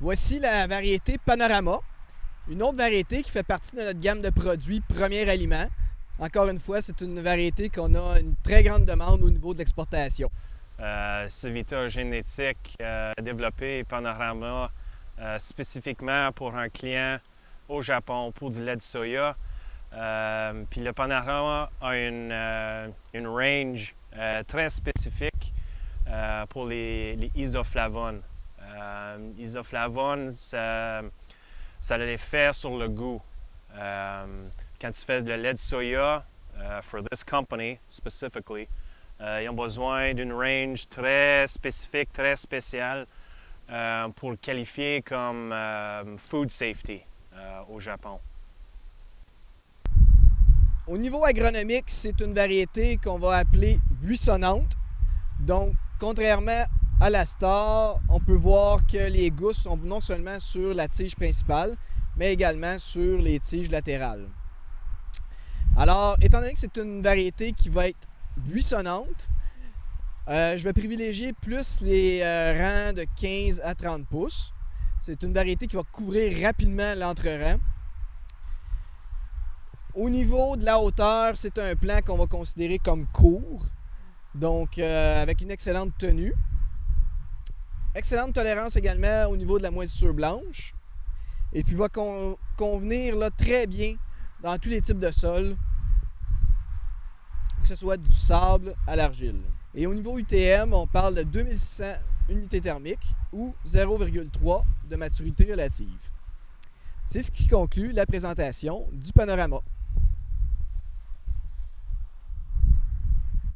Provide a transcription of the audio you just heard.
Voici la variété Panorama, une autre variété qui fait partie de notre gamme de produits Premier Aliment. Encore une fois, c'est une variété qu'on a une très grande demande au niveau de l'exportation. Civita génétique développée Panorama spécifiquement pour un client au Japon pour du lait de soya. Puis le Panorama a une range très spécifique pour les isoflavones. Isoflavones, ça a l'effet sur le goût. Quand tu fais le lait de soya, for this company specifically, ils ont besoin d'une range très spécifique, très spéciale pour le qualifier comme food safety au Japon. Au niveau agronomique, c'est une variété qu'on va appeler buissonnante. Donc, contrairement à la star, on peut voir que les gousses sont non seulement sur la tige principale, mais également sur les tiges latérales. Alors, étant donné que c'est une variété qui va être buissonnante, je vais privilégier plus les rangs de 15 à 30 pouces. C'est une variété qui va couvrir rapidement l'entre-rang. Au niveau de la hauteur, c'est un plan qu'on va considérer comme court, donc avec une excellente tenue. Excellente tolérance également au niveau de la moisissure blanche. Et puis va convenir là, très bien dans tous les types de sols, que ce soit du sable à l'argile. Et au niveau UTM, on parle de 2600 unités thermiques ou 0,3 de maturité relative. C'est ce qui conclut la présentation du Panorama.